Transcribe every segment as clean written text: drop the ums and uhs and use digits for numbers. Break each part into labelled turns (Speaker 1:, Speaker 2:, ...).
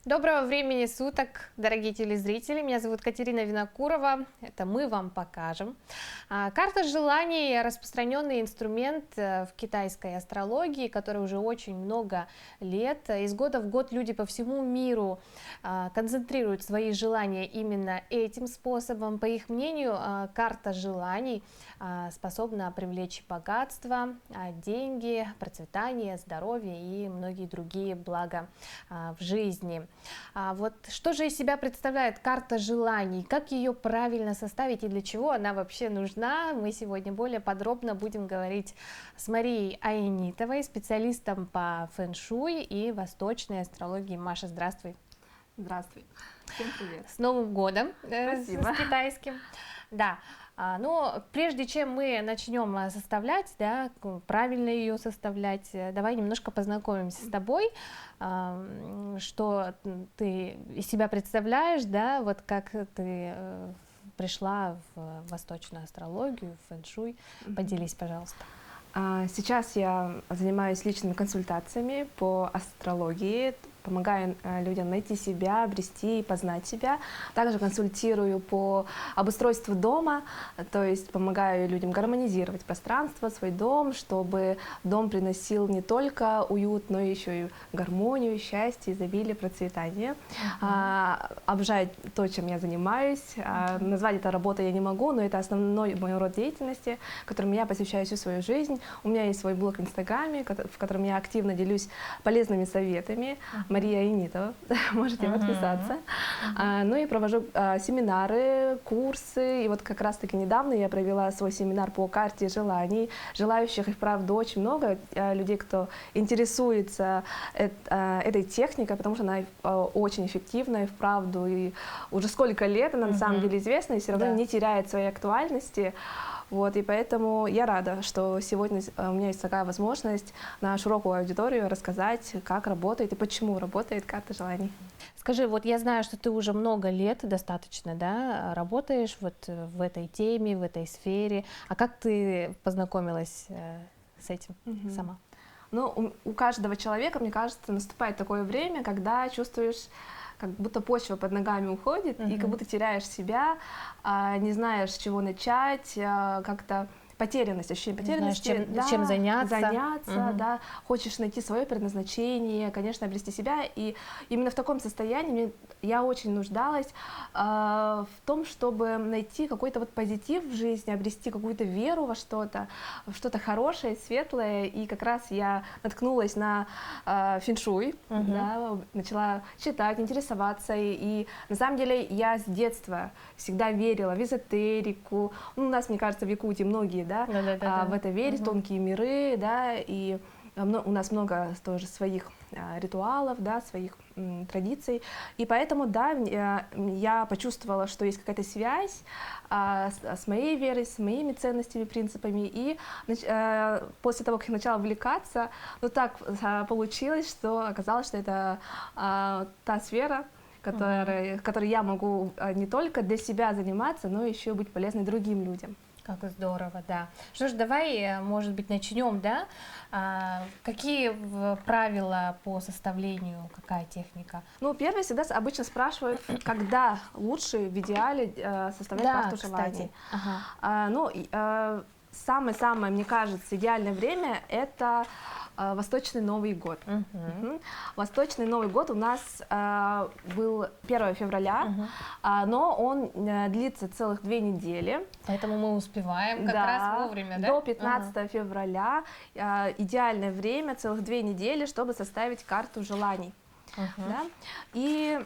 Speaker 1: Доброго времени суток, дорогие телезрители. Меня зовут Катерина Винокурова. Это мы вам покажем. Карта желаний — распространенный инструмент в китайской астрологии, который уже очень много лет. Из года в год люди по всему миру концентрируют свои желания именно этим способом. По их мнению, карта желаний способна привлечь богатство, деньги, процветание, здоровье и многие другие блага в жизни. Вот что же из себя представляет карта желаний, как ее правильно составить и для чего она вообще нужна, мы сегодня более подробно будем говорить с Марией Аенитовой, специалистом по фэн-шуй и восточной астрологии. Маша, здравствуй.
Speaker 2: Здравствуй. Всем привет.
Speaker 1: С Новым годом.
Speaker 2: Спасибо.
Speaker 1: С китайским. Да. Но прежде чем мы начнем составлять, да, правильно ее составлять, давай немножко познакомимся с тобой, что ты из себя представляешь, да, вот как ты пришла в восточную астрологию, в фэн-шуй. Поделись, пожалуйста.
Speaker 2: Сейчас я занимаюсь личными консультациями по астрологии, помогаю людям найти себя, обрести и познать себя. Также консультирую по обустройству дома, то есть помогаю людям гармонизировать пространство, свой дом, чтобы дом приносил не только уют, но еще и гармонию, счастье, изобилие, процветание. Обожаю то, чем я занимаюсь. Назвать это работой я не могу, но это основной мой род деятельности, которым я посвящаю всю свою жизнь. У меня есть свой блог в Инстаграме, в котором я активно делюсь полезными советами. Мария Аенитова, можете подписаться. Ну и провожу семинары, курсы. И вот как раз-таки недавно я провела свой семинар по карте желаний. Желающих и вправду очень много людей, кто интересуется этой техникой, потому что она очень эффективна и вправду. И уже сколько лет она на самом деле известна и все равно не теряет своей актуальности. Вот, и поэтому я рада, что сегодня у меня есть такая возможность на широкую аудиторию рассказать, как работает и почему работает карта желаний.
Speaker 1: Скажи, вот я знаю, что ты уже много лет достаточно, да, работаешь вот в этой теме, в этой сфере. А как ты познакомилась с этим сама?
Speaker 2: Ну, у каждого человека, мне кажется, наступает такое время, когда чувствуешь, как будто почва под ногами уходит, и как будто теряешь себя, не знаешь, с чего начать, как-то потерянность, ощущение потерянности.
Speaker 1: Чем заняться.
Speaker 2: Да, хочешь найти свое предназначение, конечно, обрести себя. И именно в таком состоянии я очень нуждалась в том, чтобы найти какой-то вот позитив в жизни, обрести какую-то веру во что-то хорошее, светлое. И как раз я наткнулась на фэн-шуй, да, начала читать, интересоваться. И на самом деле я с детства всегда верила в эзотерику. Ну, у нас, мне кажется, в Якутии многие, в это верят, тонкие миры, да, и у нас много тоже своих ритуалов, да, своих традиций, и поэтому, да, я почувствовала, что есть какая-то связь с моей верой, с моими ценностями, принципами, и после того, как я начала увлекаться, ну так получилось, что оказалось, что это та сфера, которой я могу не только для себя заниматься, но еще быть полезной другим людям.
Speaker 1: Как здорово, да. Что ж, давай, может быть, начнем, да? Какие правила по составлению, какая техника?
Speaker 2: Ну, первое, всегда обычно спрашивают, когда лучше в идеале составлять карту желаний. Самое-самое, мне кажется, идеальное время — это Восточный Новый год. Восточный Новый год у нас был 1 февраля, но он длится целых 2 недели.
Speaker 1: Поэтому мы успеваем как раз вовремя, да?
Speaker 2: До 15 февраля идеальное время, целых 2 недели, чтобы составить карту желаний. Да? И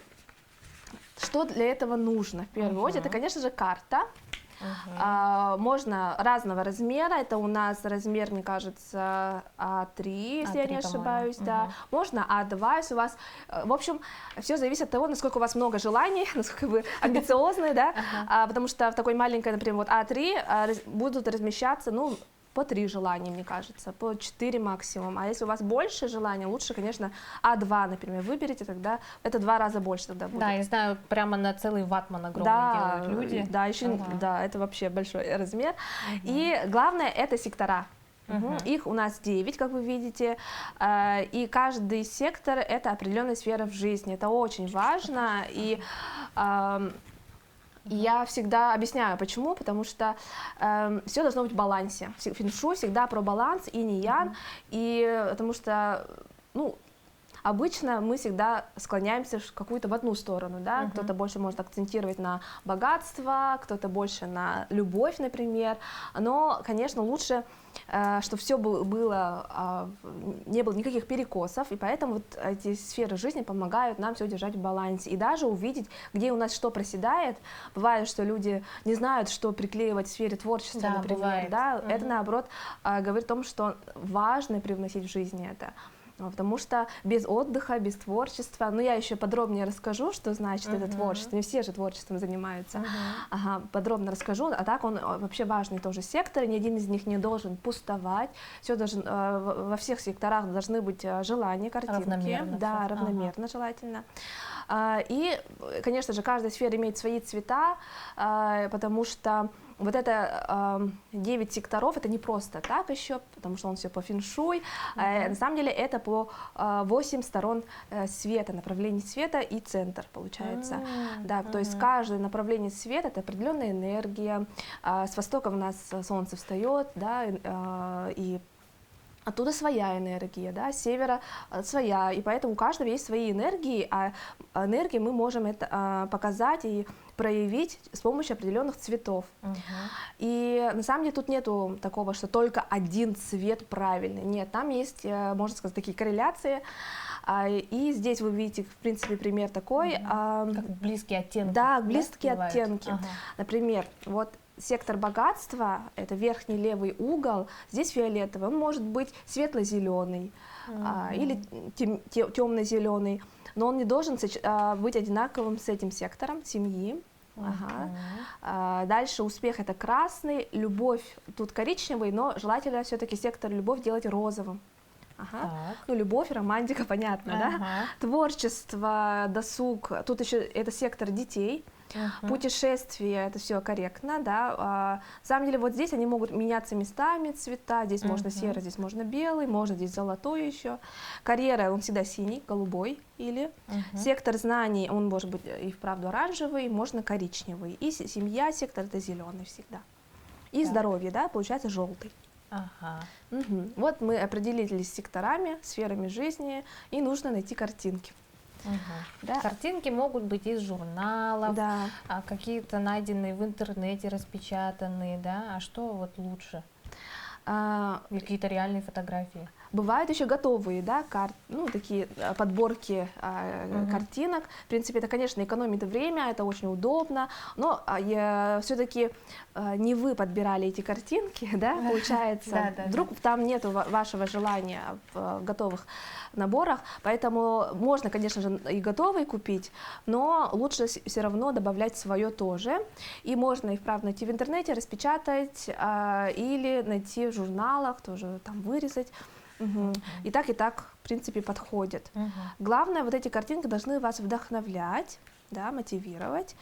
Speaker 2: что для этого нужно? В первую очередь, это, конечно же, карта. Можно разного размера, это у нас размер, мне кажется, А3, если я не ошибаюсь, да. Можно А2, если у вас, в общем, все зависит от того, насколько у вас много желаний, насколько вы амбициозны, да, потому что в такой маленькой, например, вот А3 будут размещаться, ну, по 3 желания, мне кажется, по 4 максимум. А если у вас больше желаний, лучше, конечно, А2, например, выберите, тогда это 2 раза больше тогда будет.
Speaker 1: Да, я знаю, прямо на целый ватман огромный делают люди.
Speaker 2: Да, еще, да, это вообще большой размер. И главное — это сектора. Их у нас 9, как вы видите, и каждый сектор — это определенная сфера в жизни. Это очень важно, и я всегда объясняю, почему, потому что все должно быть в балансе. Фэн-шуй всегда про баланс, инь-ян, и потому что, ну, обычно мы всегда склоняемся какую-то в одну сторону, да, кто-то больше может акцентировать на богатство, кто-то больше на любовь, например, но, конечно, лучше, чтобы все было, не было никаких перекосов, и поэтому вот эти сферы жизни помогают нам все держать в балансе, и даже увидеть, где у нас что проседает. Бывает, что люди не знают, что приклеивать в сфере творчества,
Speaker 1: да,
Speaker 2: например,
Speaker 1: бывает.
Speaker 2: да, это, наоборот, говорит о том, что важно привносить в жизнь это. Потому что без отдыха, без творчества, ну я еще подробнее расскажу, что значит это творчество, не все же творчеством занимаются, подробно расскажу, а так он вообще важный тоже сектор, ни один из них не должен пустовать, все во всех секторах должны быть желания, картинки,
Speaker 1: равномерно,
Speaker 2: да, равномерно желательно. И, конечно же, каждая сфера имеет свои цвета, потому что вот это 9 секторов, это не просто так еще, потому что он все по фэн-шуй. На самом деле это по 8 сторон света, направлений света и центр получается. Да, то есть каждое направление света — это определенная энергия. С востока у нас солнце встает, да, и оттуда своя энергия, да, с севера своя, и поэтому у каждого есть свои энергии, а энергии мы можем это показать и проявить с помощью определенных цветов. И на самом деле тут нету такого, что только один цвет правильный. Нет, там есть, можно сказать, такие корреляции. И здесь вы видите, в принципе, пример такой.
Speaker 1: Как близкие оттенки.
Speaker 2: Да, близкие
Speaker 1: бывают?
Speaker 2: оттенки. Например, вот сектор богатства, это верхний левый угол, здесь фиолетовый, он может быть светло-зеленый или темно-зеленый, но он не должен быть одинаковым с этим сектором семьи. Дальше успех — это красный, любовь тут коричневый, но желательно все-таки сектор любовь делать розовым. Ну, любовь, романтика, понятно, да? Творчество, досуг, тут еще это сектор детей. Путешествия — это все корректно, да. На самом деле вот здесь они могут меняться местами, цвета, здесь можно серый, здесь можно белый, можно здесь золотой еще. Карьера, он всегда синий, голубой или. Сектор знаний, он может быть и вправду оранжевый, можно коричневый. И семья, сектор — это зеленый всегда. И здоровье, да, получается желтый. Вот мы определились с секторами, сферами жизни, и нужно найти картинки.
Speaker 1: Да. Картинки могут быть из журналов,
Speaker 2: да.
Speaker 1: Какие-то найденные в интернете, распечатанные, да, а что вот лучше? Какие-то реальные фотографии?
Speaker 2: Бывают еще готовые, да, ну, такие подборки картинок. В принципе, это, конечно, экономит время, это очень удобно, но все-таки не вы подбирали эти картинки, да, получается. Вдруг там нету вашего желания в готовых наборах, поэтому можно, конечно же, и готовые купить, но лучше все равно добавлять свое тоже. И можно и вправду найти в интернете, распечатать или найти в журналах, тоже там вырезать. И так, в принципе, подходит. Главное, вот эти картинки должны вас вдохновлять, да, мотивировать,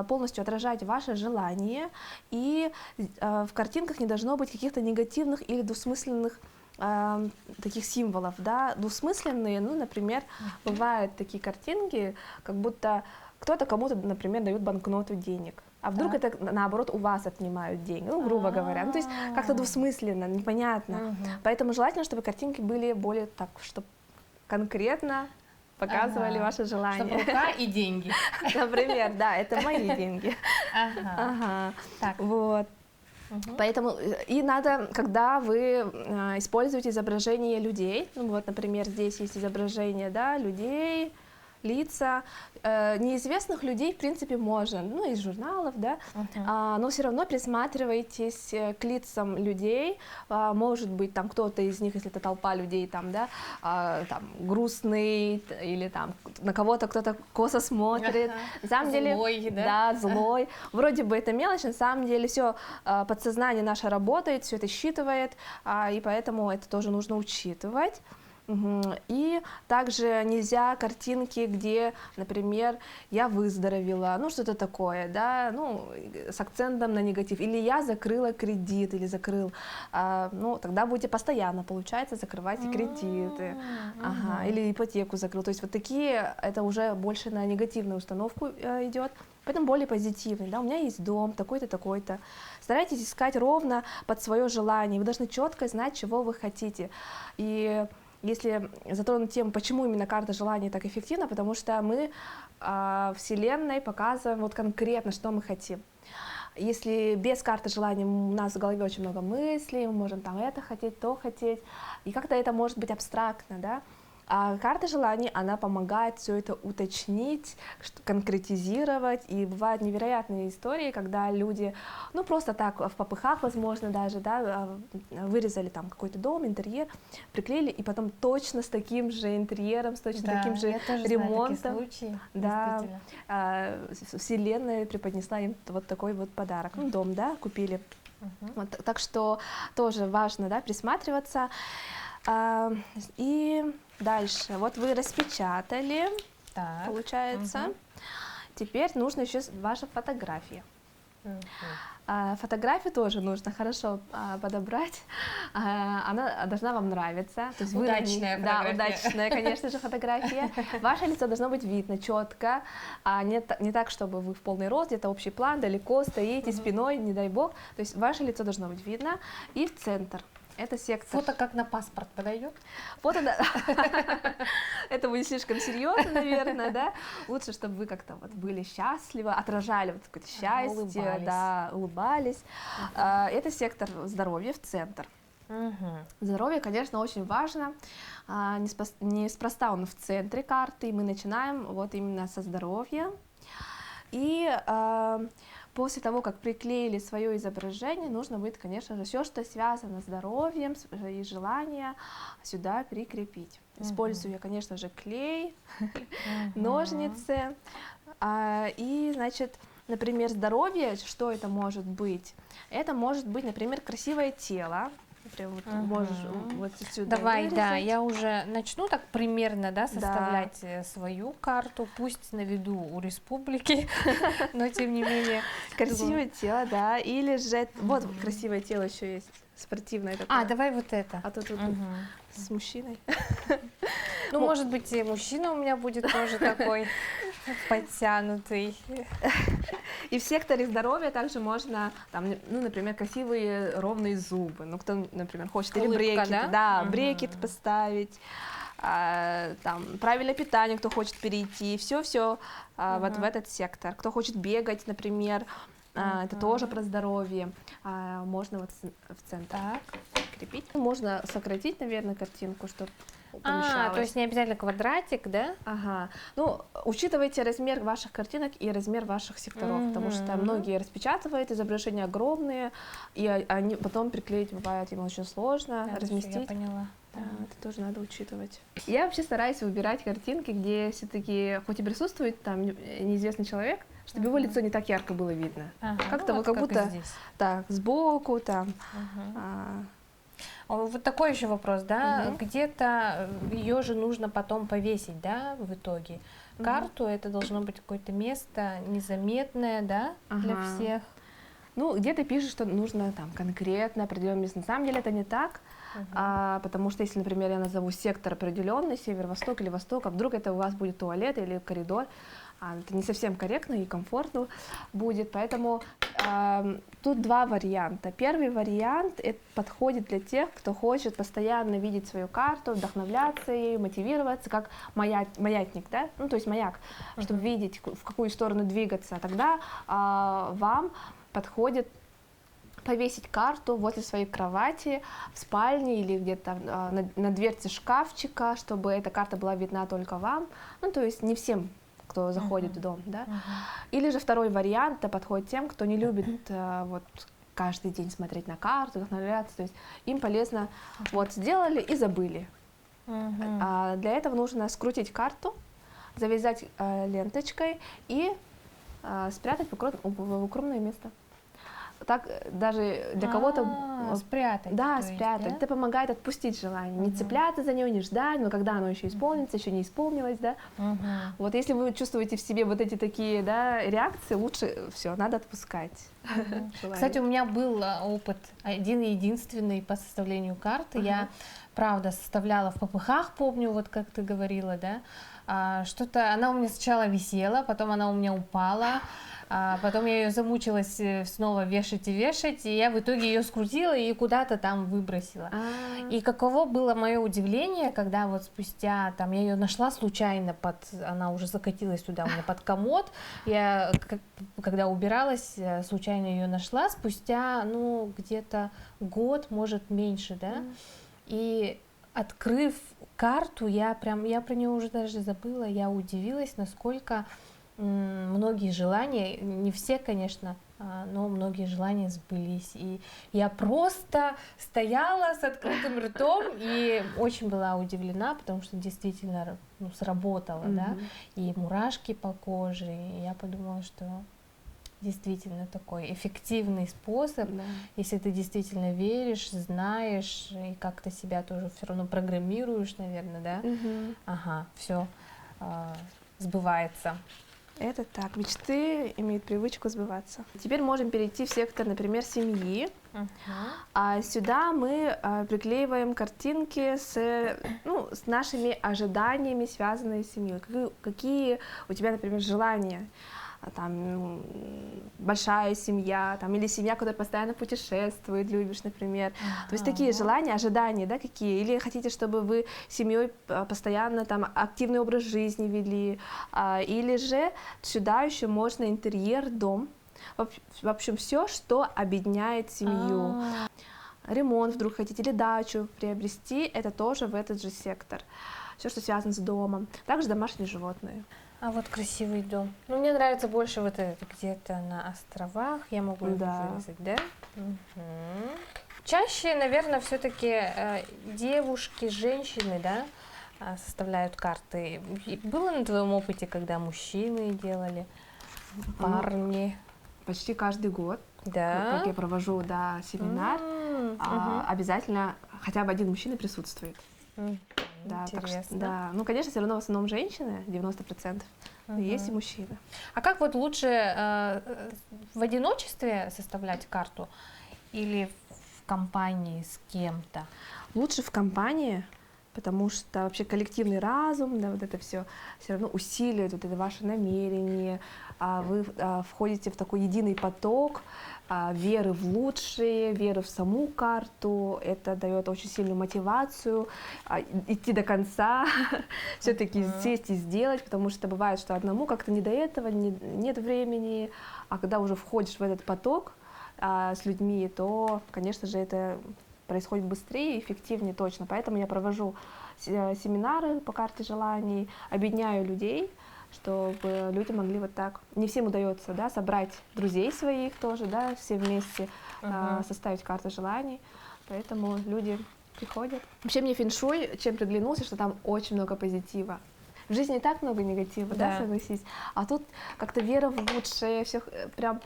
Speaker 2: полностью отражать ваше желание, и в картинках не должно быть каких-то негативных или двусмысленных таких символов, да, двусмысленные, ну, например, бывают такие картинки, как будто кто-то кому-то, например, дает банкноту денег, а вдруг это, наоборот, у вас отнимают деньги, ну, грубо говоря, ну, то есть как-то двусмысленно, непонятно, поэтому желательно, чтобы картинки были более так, чтобы конкретно показывали ваше желание.
Speaker 1: Чтобы рука и деньги.
Speaker 2: Например, да, это мои деньги. Вот. Поэтому и надо, когда вы используете изображение людей, ну вот, например, здесь есть изображение, да, людей, лица, неизвестных людей, в принципе, можно, ну, из журналов, да, но все равно присматривайтесь к лицам людей, может быть, там кто-то из них, если это толпа людей, там, да, там, грустный, или там на кого-то кто-то косо смотрит, на самом деле,
Speaker 1: злой, да?
Speaker 2: Да, злой, вроде бы это мелочь, на самом деле все, подсознание наше работает, все это считывает, и поэтому это тоже нужно учитывать. И также нельзя картинки, где, например, я выздоровела, ну что-то такое, да, ну с акцентом на негатив, или я закрыла кредит, или закрыл, ну тогда будете постоянно, получается, закрывать кредиты, или ипотеку закрыл, то есть вот такие, это уже больше на негативную установку идет. Поэтому более позитивный, да, у меня есть дом, такой-то, такой-то. Старайтесь искать ровно под свое желание, вы должны четко знать, чего вы хотите. И если затронуть тему, почему именно карта желаний так эффективна, потому что мы Вселенной показываем вот конкретно, что мы хотим. Если без карты желаний у нас в голове очень много мыслей, мы можем там это хотеть, то хотеть, и как-то это может быть абстрактно, да. А карта желаний, она помогает все это уточнить, конкретизировать, и бывают невероятные истории, когда люди, ну просто так в попыхах, возможно, даже, да, вырезали там какой-то дом, интерьер, приклеили, и потом точно с таким же интерьером, с точно таким же ремонтом, да, Вселенная преподнесла им вот такой вот подарок, ну дом, да, купили. Вот, так что тоже важно, да, присматриваться. И дальше, вот вы распечатали, получается, теперь нужно еще ваша фотография. Фотографию тоже нужно хорошо подобрать, она должна вам нравиться. То есть
Speaker 1: удачная фотография.
Speaker 2: Да, удачная, конечно же, фотография. Ваше лицо должно быть видно четко, не так, чтобы вы в полный рост, где-то общий план, далеко стоите, спиной, не дай бог. То есть ваше лицо должно быть видно, и в центр. Это сектор.
Speaker 1: Фото как на паспорт подойдет?
Speaker 2: Фото, да. Это будет слишком серьезно, наверное, да. Лучше, чтобы вы как-то вот были счастливы, отражали вот какое-то счастье, да, улыбались. Это сектор здоровья в центр. Здоровье, конечно, очень важно. Неспроста он в центре карты, и мы начинаем вот именно со здоровья. И после того, как приклеили свое изображение, нужно будет, конечно же, все, что связано с здоровьем и желание, сюда прикрепить. Использую я, конечно же, клей, ножницы. И, значит, например, здоровье, что это может быть? Это может быть, например, красивое тело. Прям вот можешь вот сюда
Speaker 1: Давай,
Speaker 2: вырезать.
Speaker 1: да, я уже начну так примерно, да, составлять свою карту, пусть на виду у республики, но тем не менее.
Speaker 2: Красивое тело, да, или же, вот красивое тело еще есть, спортивное такое.
Speaker 1: Давай вот это.
Speaker 2: А тут с мужчиной.
Speaker 1: Ну, может быть, и мужчина у меня будет тоже такой подтянутый.
Speaker 2: И в секторе здоровья также можно, там, ну, например, красивые ровные зубы. Ну, кто, например, хочет, или брекет, да, брекет поставить, там, правильное питание, кто хочет перейти, все вот в этот сектор. Кто хочет бегать, например, это тоже про здоровье. Можно вот в центр крепить. Можно сократить, наверное, картинку, чтобы помещалось.
Speaker 1: То есть не обязательно квадратик, да?
Speaker 2: Ага. Ну, учитывайте размер ваших картинок и размер ваших секторов, потому что многие распечатывают, изображения огромные, и они потом приклеить бывает им очень сложно, разместить.
Speaker 1: Я поняла.
Speaker 2: Да, это тоже надо учитывать. Я вообще стараюсь выбирать картинки, где все-таки, хоть и присутствует там неизвестный человек, чтобы его лицо не так ярко было видно. Как-то
Speaker 1: ну,
Speaker 2: вот как будто
Speaker 1: здесь.
Speaker 2: Так, сбоку там.
Speaker 1: Вот такой еще вопрос, да, где-то ее же нужно потом повесить, да, в итоге. Карту это должно быть какое-то место незаметное, да, для всех.
Speaker 2: Ну, где-то пишут, что нужно там конкретно определенное место. На самом деле это не так, потому что если, например, я назову сектор определенный, север-восток или восток, а вдруг это у вас будет туалет или коридор, это не совсем корректно и комфортно будет, поэтому тут два варианта. Первый вариант подходит для тех, кто хочет постоянно видеть свою карту, вдохновляться ею, мотивироваться, как маятник, да? Ну, то есть маяк, чтобы видеть, в какую сторону двигаться. Тогда вам подходит повесить карту возле своей кровати, в спальне или где-то на дверце шкафчика, чтобы эта карта была видна только вам. Ну, то есть не всем, кто заходит в дом, да. Или же второй вариант, это подходит тем, кто не любит вот каждый день смотреть на карту, вдохновляться. То есть им полезно, вот сделали и забыли. Для этого нужно скрутить карту, завязать ленточкой и спрятать в укромное место. так даже для кого-то...
Speaker 1: Спрятать.
Speaker 2: Да,
Speaker 1: то есть,
Speaker 2: спрятать.
Speaker 1: да?
Speaker 2: Это помогает отпустить желание, не цепляться за него, не ждать, но когда оно еще исполнится, еще не исполнилось, да. Вот если вы чувствуете в себе вот эти такие, да, реакции, лучше все, надо отпускать. желание.
Speaker 1: Кстати, у меня был опыт один и единственный по составлению карты. Я, правда, составляла в попыхах, помню, вот как ты говорила, да. Что-то она у меня сначала висела, потом она у меня упала. Потом я ее замучилась снова вешать, и я в итоге ее скрутила и куда-то там выбросила. И каково было мое удивление, когда вот спустя, там, я ее нашла случайно, она уже закатилась туда у меня под комод, я, когда убиралась, случайно ее нашла, спустя, ну, где-то год, может, меньше, да, и открыв карту, я про нее уже даже забыла, я удивилась, насколько многие желания, не все, конечно, но многие желания сбылись. И я просто стояла с открытым ртом и очень была удивлена, потому что действительно сработало, да, и мурашки по коже. И я подумала, что действительно такой эффективный способ, если ты действительно веришь, знаешь и как-то себя тоже все равно программируешь, наверное, да. Ага, все сбывается.
Speaker 2: Это так, мечты имеют привычку сбываться. Теперь можем перейти в сектор, например, семьи. А сюда мы приклеиваем картинки с нашими ожиданиями, связанные с семьей. Какие у тебя, например, желания? Там, большая семья, там, или семья, которая постоянно путешествует, любишь, например. То есть такие желания, ожидания, да, какие? Или хотите, чтобы вы семьей постоянно там активный образ жизни вели, или же сюда еще можно интерьер, дом, в общем, все, что объединяет семью. Ремонт вдруг хотите, или дачу приобрести, это тоже в этот же сектор. Все, что связано с домом. Также домашние животные.
Speaker 1: А вот красивый дом. Ну, мне нравится больше вот это где-то на островах. Я могу это вырезать, да? Чаще, наверное, все-таки девушки, женщины, да, составляют карты. Было на твоем опыте, когда мужчины делали, парни?
Speaker 2: Почти каждый год,
Speaker 1: да?
Speaker 2: как я провожу семинар, обязательно хотя бы один мужчина присутствует. Да,
Speaker 1: интересно.
Speaker 2: Да, ну, конечно, все равно в основном женщины, 90%, но есть и мужчины.
Speaker 1: А как вот лучше в одиночестве составлять карту или в компании с кем-то?
Speaker 2: Лучше в компании, потому что вообще коллективный разум, да, вот это все равно усиливает вот это ваше намерение, вы входите в такой единый поток веры в лучшее, веры в саму карту, это дает очень сильную мотивацию идти до конца, все-таки сесть и сделать, потому что бывает, что одному как-то не до этого, нет времени, а когда уже входишь в этот поток с людьми, то, конечно же, это происходит быстрее и эффективнее точно. Поэтому я провожу семинары по карте желаний, объединяю людей, чтобы люди могли вот так. Не всем удается, да, собрать друзей своих тоже, да, все вместе составить карту желаний. Поэтому люди приходят. Вообще мне фэн-шуй чем приглянулся, что там очень много позитива. В жизни и так много негатива, да, согласись. А тут как-то вера в лучшее, все прям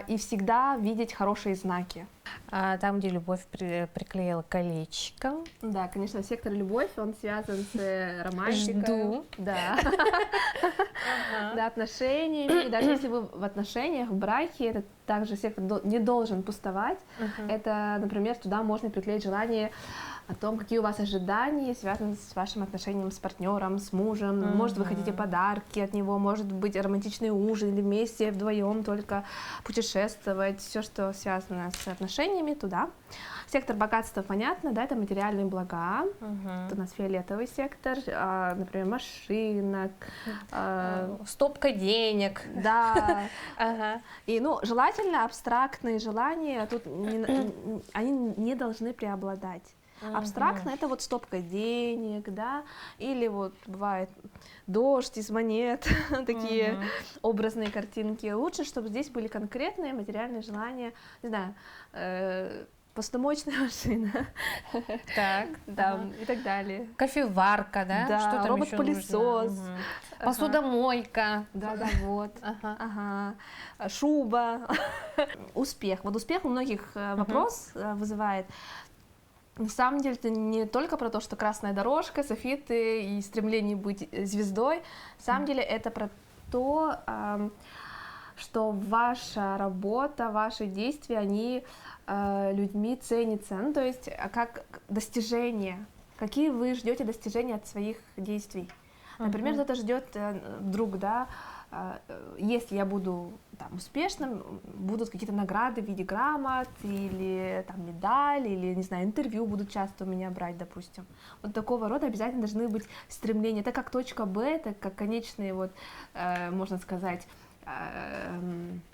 Speaker 2: и всегда видеть хорошие знаки.
Speaker 1: Там, где любовь приклеила колечко.
Speaker 2: Да, конечно, сектор любовь, он связан с романтикой.
Speaker 1: Жду.
Speaker 2: Да. Да, отношениями. И даже если вы в отношениях, в браке, это также сектор не должен пустовать. Это, например, туда можно приклеить желание о том, какие у вас ожидания связаны с вашим отношением с партнером, с мужем. Может, вы хотите подарки от него, может быть, романтичный ужин или вместе вдвоем только путешествовать, все, что связано с отношениями, туда. Сектор богатства, понятно, да, это материальные блага. Это у нас фиолетовый сектор, например, машина,
Speaker 1: стопка денег.
Speaker 2: Да. И, желательно абстрактные желания, тут они не должны преобладать. Абстрактно это вот стопка денег, да, или вот бывает дождь из монет, такие образные картинки. Лучше, чтобы здесь были конкретные материальные желания, не знаю, посудомоечная машина,
Speaker 1: Так,
Speaker 2: да,
Speaker 1: ага.
Speaker 2: и так далее.
Speaker 1: Кофеварка, да?
Speaker 2: Да,
Speaker 1: Что там еще
Speaker 2: робот-пылесос.
Speaker 1: нужно? Мгм.
Speaker 2: Ага.
Speaker 1: Посудомойка.
Speaker 2: Да, да, вот.
Speaker 1: Ага.
Speaker 2: Ага. Шуба. Успех. Вот успех у многих вопрос вызывает. На самом деле это не только про то, что красная дорожка, софиты и стремление быть звездой. На самом деле это про то, что ваша работа, ваши действия, они людьми ценятся. Ну, то есть как достижения. Какие вы ждете достижения от своих действий? Например, кто-то ждет вдруг, да, если я буду там успешным, будут какие-то награды в виде грамот или там медаль, или, не знаю, интервью будут часто у меня брать, допустим. Вот такого рода обязательно должны быть стремления. Это как точка Б, это как конечные, вот, можно сказать,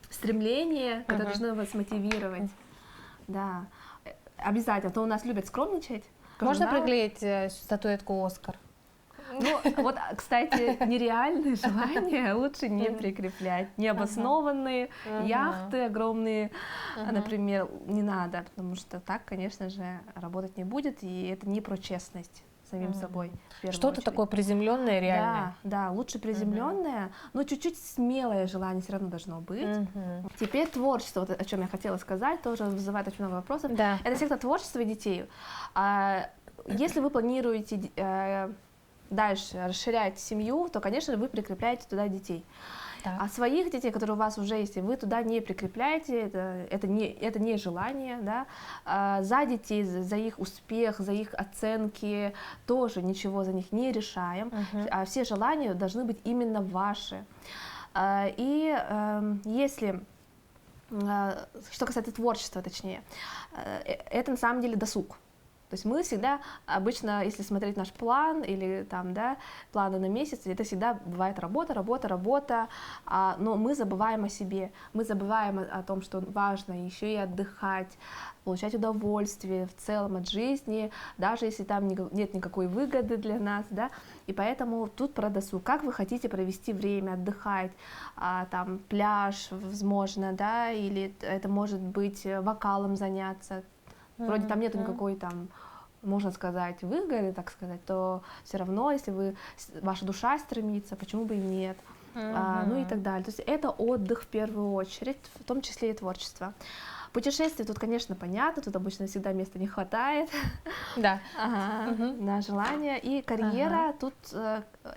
Speaker 2: стремления, которые должны вас мотивировать. Да, обязательно. А то у нас любят скромничать.
Speaker 1: Можно
Speaker 2: Журналы.
Speaker 1: приклеить статуэтку «Оскар»?
Speaker 2: Ну, вот, кстати, нереальные желания лучше не прикреплять. Необоснованные яхты огромные, например, не надо, потому что так, конечно же, работать не будет, и это не про честность с самим собой.
Speaker 1: Что-то такое приземленное, реальное.
Speaker 2: Да, да, лучше приземленное, но чуть-чуть смелое желание все равно должно быть. Теперь творчество, вот о чем я хотела сказать, тоже вызывает очень много вопросов.
Speaker 1: Да.
Speaker 2: Это сектор творчества детей. Если вы планируете дальше расширять семью, то, конечно, вы прикрепляете туда детей.
Speaker 1: Так.
Speaker 2: А своих детей, которые у вас уже есть, вы туда не прикрепляете, это не желание, да. За детей, за их успех, за их оценки тоже ничего за них не решаем. А все желания должны быть именно ваши. И если, что касается творчества, точнее, это на самом деле досуг. То есть мы всегда, обычно, если смотреть наш план или там, да, планы на месяц, это всегда бывает работа, но мы забываем о себе, мы забываем о том, что важно еще и отдыхать, получать удовольствие в целом от жизни, даже если там нет никакой выгоды для нас, да, и поэтому тут про досуг. Как вы хотите провести время, отдыхать, там, пляж, возможно, да, или это может быть вокалом заняться. Вроде там нету никакой там, можно сказать, выгоды, так сказать, то все равно, если ваша душа стремится, почему бы и нет, ну и так далее. То есть это отдых в первую очередь, в том числе и творчество. Путешествия тут, конечно, понятно, тут обычно всегда места не хватает,
Speaker 1: Да.
Speaker 2: на желание. И карьера, тут,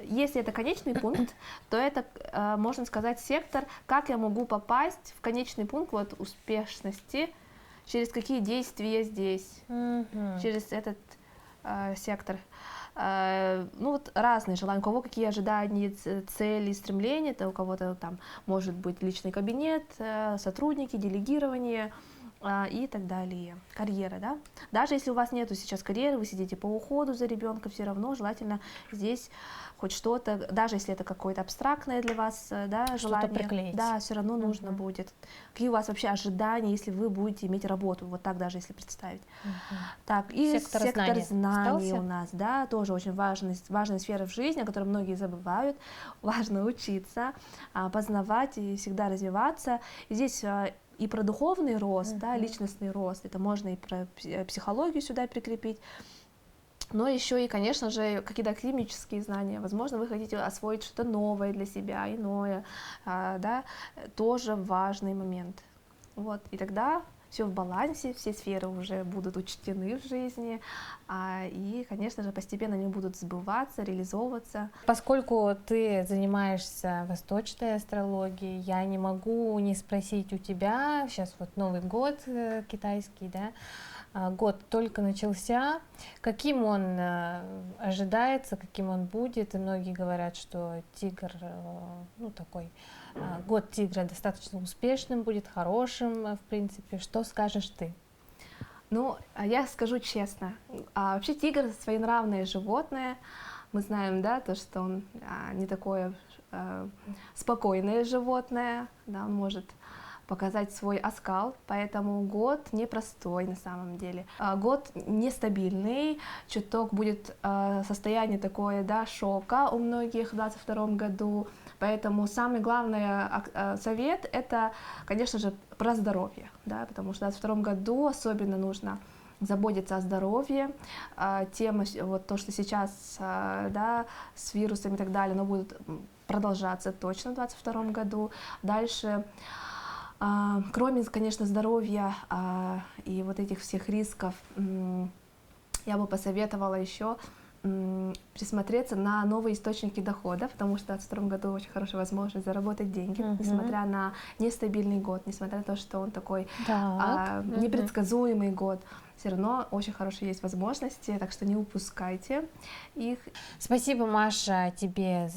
Speaker 2: если это конечный пункт, то это, можно сказать, сектор, как я могу попасть в конечный пункт вот, успешности, через какие действия здесь, через этот сектор. Ну вот разные желания, у кого какие ожидания, цели, стремления, то у кого-то там может быть личный кабинет, сотрудники, делегирование и так далее. Карьера, да? Даже если у вас нету сейчас карьеры, вы сидите по уходу за ребенком, все равно желательно здесь хоть что-то, даже если это какое-то абстрактное для вас, да, желание,
Speaker 1: приклеить.
Speaker 2: да, все равно нужно будет. Какие у вас вообще ожидания, если вы будете иметь работу, вот так даже если представить. Так, и сектор знаний у нас, да, тоже очень важная сфера в жизни, о которой многие забывают. Важно учиться, познавать и всегда развиваться. И здесь и про духовный рост, да, личностный рост, это можно и про психологию сюда прикрепить, но еще и, конечно же, какие-то академические знания. Возможно, вы хотите освоить что-то новое для себя, иное, да, тоже важный момент. Вот, и тогда все в балансе, все сферы уже будут учтены в жизни, и, конечно же, постепенно они будут сбываться, реализовываться.
Speaker 1: Поскольку ты занимаешься восточной астрологией, я не могу не спросить у тебя, сейчас вот Новый год китайский, да, год только начался, каким он ожидается, каким он будет, и многие говорят, что тигр, ну такой, год тигра достаточно успешным будет, хорошим, в принципе. Что скажешь ты?
Speaker 2: Ну, я скажу честно, вообще тигр своенравное животное, мы знаем, да, то, что он не такое спокойное животное, да, он может показать свой оскал, поэтому год непростой на самом деле. Год нестабильный, чуток будет состояние такое, да, шока у многих в 2022 году, Поэтому самый главный совет — это, конечно же, про здоровье, да, потому что в 2022 году особенно нужно заботиться о здоровье. Тема, вот то, что сейчас, да, с вирусами и так далее, но будет продолжаться точно в 2022 году. Дальше, кроме, конечно, здоровья и вот этих всех рисков, я бы посоветовала еще присмотреться на новые источники дохода, потому что в 2022 году очень хорошая возможность заработать деньги, несмотря на нестабильный год, несмотря на то, что он такой непредсказуемый год. Все равно очень хорошие есть возможности, так что не упускайте их.
Speaker 1: Спасибо, Маша, тебе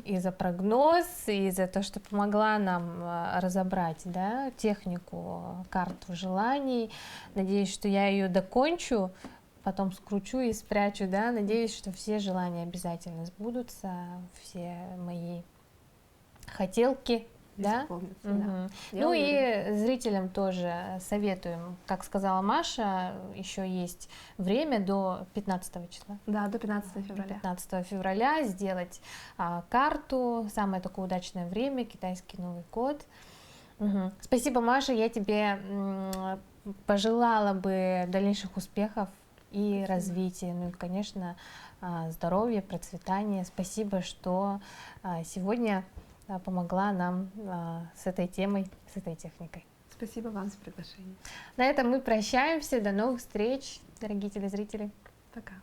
Speaker 1: и за прогноз, и за то, что помогла нам разобрать, да, технику карту желаний. Надеюсь, что я ее докончу, потом скручу и спрячу, да. Надеюсь, что все желания обязательно сбудутся, все мои хотелки. Да?
Speaker 2: Да.
Speaker 1: Ну и зрителям тоже советуем, как сказала Маша, еще есть время до 15 числа.
Speaker 2: Да, до 15 февраля.
Speaker 1: 15 февраля сделать карту, самое такое удачное время, китайский Новый год. Спасибо, Маша, я тебе пожелала бы дальнейших успехов и развития, ну и, конечно, здоровья, процветания. Спасибо, что сегодня помогла нам с этой темой, с этой техникой.
Speaker 2: Спасибо вам за приглашение.
Speaker 1: На этом мы прощаемся. До новых встреч, дорогие телезрители.
Speaker 2: Пока.